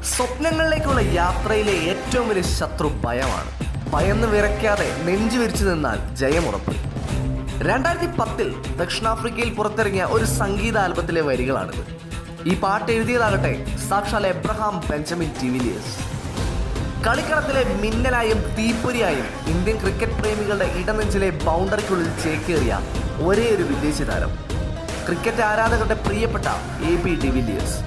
സ്വപ്നങ്ങളിലേക്കുള്ള യാത്രയിലെ ഏറ്റവും വലിയ ശത്രു ഭയമാണ്. ഭയന്ന് വിറയ്ക്കാതെ നെഞ്ചു വിരിച്ചു നിന്നാൽ ജയമുറപ്പ്. 2010 ദക്ഷിണാഫ്രിക്കയിൽ പുറത്തിറങ്ങിയ ഒരു സംഗീത ആൽബത്തിലെ വരികളാണിത്. ഈ പാട്ട് എഴുതിയതാകട്ടെ സാക്ഷാൽ എബ്രഹാം ബെഞ്ചമിൻ വില്ലിയേഴ്സ്. കളിക്കളത്തിലെ മിന്നലായും തീപ്പൊരിയായും ഇന്ത്യൻ ക്രിക്കറ്റ് പ്രേമികളുടെ ഇടനെഞ്ചിലെ ബൗണ്ടറിക്കുള്ളിൽ ചേക്കേറിയ ഒരേ ഒരു വിദേശി താരം, ക്രിക്കറ്റ് ആരാധകരുടെ പ്രിയപ്പെട്ട എ.ബി. ഡിവില്ലിയേഴ്സ്.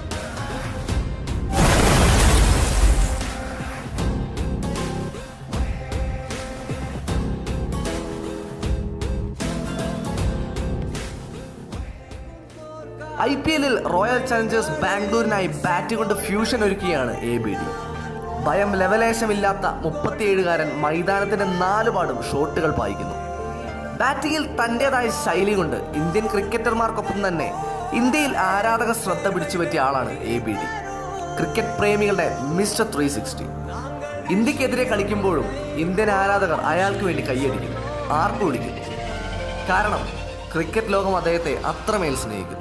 IPL-ൽ റോയൽ ചലഞ്ചേഴ്സ് ബാംഗ്ലൂരിനായി ബാറ്റ് കൊണ്ട് ഫ്യൂഷൻ ഒരുക്കിയാണ് എ.ബി. ഡി. ഭയം ലെവലേശമില്ലാത്ത 37-കാരൻ മൈതാനത്തിന്റെ 4 പാടും ഷോട്ടുകൾ പായിക്കുന്നു. ബാറ്റിംഗിൽ തൻ്റെതായ ശൈലി കൊണ്ട് ഇന്ത്യൻ ക്രിക്കറ്റർമാർക്കൊപ്പം തന്നെ ഇന്ത്യയിൽ ആരാധക ശ്രദ്ധ പിടിച്ചു പറ്റിയ ആളാണ് എ.ബി. ഡി. ക്രിക്കറ്റ് പ്രേമികളുടെ മിസ്റ്റർ 360. ഇന്ത്യക്കെതിരെ കളിക്കുമ്പോഴും ഇന്ത്യൻ ആരാധകർ അയാൾക്ക് വേണ്ടി കൈയടിക്കുന്നു, ആർപ്പ് വിളിക്കുന്നു. കാരണം ക്രിക്കറ്റ് ലോകം അദ്ദേഹത്തെ അത്രമേൽ സ്നേഹിക്കുന്നു.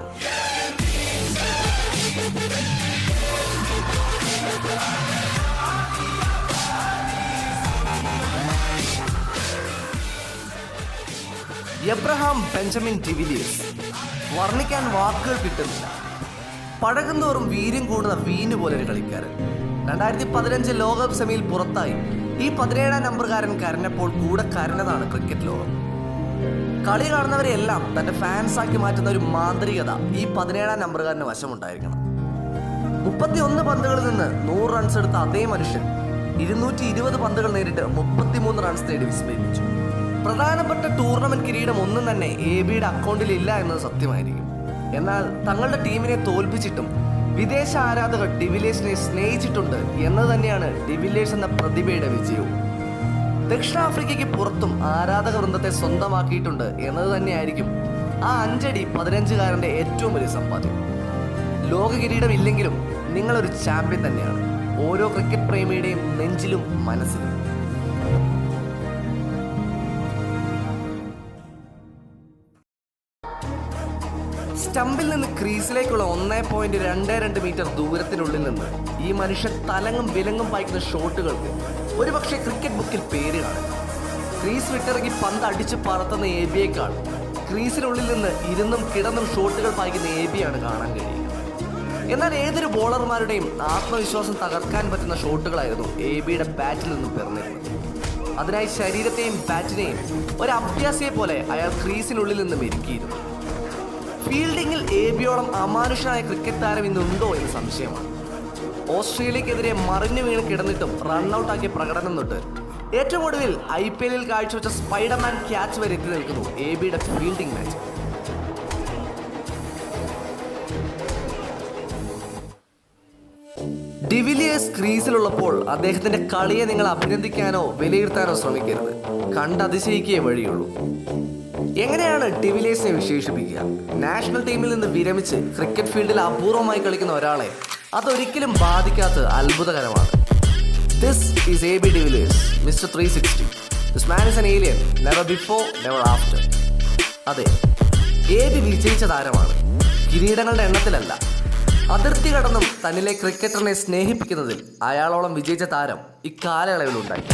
Abraham Benjamin Villiers. വർണ്ണിക്കാൻ വാക്കുകൾ കിട്ടുന്നില്ല. പഴകുന്തോറും വീര്യം കൂടുന്ന വീഞ്ഞു പോലെ ഒരു കളിക്കാരൻ. 2015 ലോകകപ്പ് സെമിയിൽ പുറത്തായി ഈ 17-ാം നമ്പറുകാരൻ കരഞ്ഞപ്പോൾ കൂടെ കരഞ്ഞതാണ് ക്രിക്കറ്റ് ലോകം. കളി കാണുന്നവരെയെല്ലാം തന്റെ ഫാൻസാക്കി മാറ്റുന്ന ഒരു മാന്ത്രികത ഈ 17-ാം നമ്പറുകാരന് വശമുണ്ടായിരിക്കണം. 31 പന്തുകളിൽ നിന്ന് 100 റൺസ് എടുത്ത അതേ മനുഷ്യൻ 220 പന്തുകൾ നേരിട്ട് 33 റൺസ് നേടി വിസ്മയിപ്പിച്ചു. പ്രധാനപ്പെട്ട ടൂർണമെന്റ് കിരീടം ഒന്നും തന്നെ എ.ബിയുടെ അക്കൗണ്ടിൽ ഇല്ല എന്നത് സത്യമായിരിക്കും. എന്നാൽ തങ്ങളുടെ ടീമിനെ തോൽപ്പിച്ചിട്ടും വിദേശ ആരാധകർ ഡിവില്ലിയേഴ്സിനെ സ്നേഹിച്ചിട്ടുണ്ട് എന്നത് തന്നെയാണ് ഡിവില്ലിയേഴ്സ് എന്ന പ്രതിഭയുടെ വിജയവും. ദക്ഷിണാഫ്രിക്കയ്ക്ക് പുറത്തും ആരാധക വൃന്ദത്തെ സ്വന്തമാക്കിയിട്ടുണ്ട് എന്നത് തന്നെയായിരിക്കും ആ 5 അടി 15-കാരൻ്റെ ഏറ്റവും വലിയ സമ്പാദ്യം. ലോക കിരീടം ഇല്ലെങ്കിലും നിങ്ങളൊരു ചാമ്പ്യൻ തന്നെയാണ്, ഓരോ ക്രിക്കറ്റ് പ്രേമിയുടെയും നെഞ്ചിലും മനസ്സിലും. സ്റ്റമ്പിൽ നിന്ന് ക്രീസിലേക്കുള്ള 1.22 മീറ്റർ ദൂരത്തിനുള്ളിൽ നിന്ന് ഈ മനുഷ്യൻ തലങ്ങും വിലങ്ങും പായിക്കുന്ന ഷോട്ടുകൾക്ക് ഒരുപക്ഷെ ക്രിക്കറ്റ് ബുക്കിൽ പേര് കാണും. ക്രീസ് വിട്ടിറങ്ങി പന്ത് അടിച്ച് പറത്തുന്ന എ.ബിയേക്കാൾ ക്രീസിനുള്ളിൽ നിന്ന് ഇരുന്നും കിടന്നും ഷോട്ടുകൾ പായിക്കുന്ന എ.ബിയാണ് കാണാൻ കഴിയുക. എന്നാൽ ഏതൊരു ബോളർമാരുടെയും ആത്മവിശ്വാസം തകർക്കാൻ പറ്റുന്ന ഷോട്ടുകളായിരുന്നു എ.ബിയുടെ ബാറ്റിൽ നിന്നും പിറന്നിരുന്നത്. അതിനായി ശരീരത്തെയും ബാറ്റിനെയും ഒരു അഭ്യാസിയെ പോലെ അയാൾ ക്രീസിനുള്ളിൽ നിന്നും ഒരുക്കിയിരുന്നു. ഫീൽഡിങ്ങിൽ എ.ബിയോളം അമാനുഷനായ ക്രിക്കറ്റ് താരം ഇന്നുണ്ടോ എന്ന് സംശയമാണ്. ഓസ്ട്രേലിയക്കെതിരെ മറിഞ്ഞു വീണ് കിടന്നിട്ടും റൺഔട്ടാക്കിയ പ്രകടനം തൊട്ട് ഏറ്റവും ഒടുവിൽ IPL-ൽ കാഴ്ചവെച്ച സ്പൈഡർമാൻ ക്യാച്ച് വരെ എത്തി നിൽക്കുന്നു എ.ബിയുടെ ഫീൽഡിംഗ് മാച്ച്. ഡിവില്ലിയേഴ്സ് ക്രീസിലുള്ളപ്പോൾ അദ്ദേഹത്തിന്റെ കളിയെ നിങ്ങൾ അഭിനന്ദിക്കാനോ വിലയിരുത്താനോ ശ്രമിക്കരുത്, കണ്ടതിശയിക്കേ വഴിയുള്ളൂ. എങ്ങനെയാണ് ഡിവില്ലിയേഴ്സിനെ വിശേഷിപ്പിക്കുക? നാഷണൽ ടീമിൽ നിന്ന് വിരമിച്ച് ക്രിക്കറ്റ് ഫീൽഡിൽ അപൂർവമായി കളിക്കുന്ന ഒരാളെ അതൊരിക്കലും ബാധിക്കാത്തത് അത്ഭുതകരമാണ്. This is A B. De Villiers, mister 360. This man is an alien, never before never after. അതെ, എ.ബി വിജയിച്ച താരമാണ്, കിരീടങ്ങളുടെ എണ്ണത്തിലല്ല. അതിർത്തി കടന്നും തന്നിലെ ക്രിക്കറ്ററിനെ സ്നേഹിപ്പിക്കുന്നതിൽ അയാളോളം വിജയിച്ച താരം ഇക്കാലയളവിലുണ്ടായി.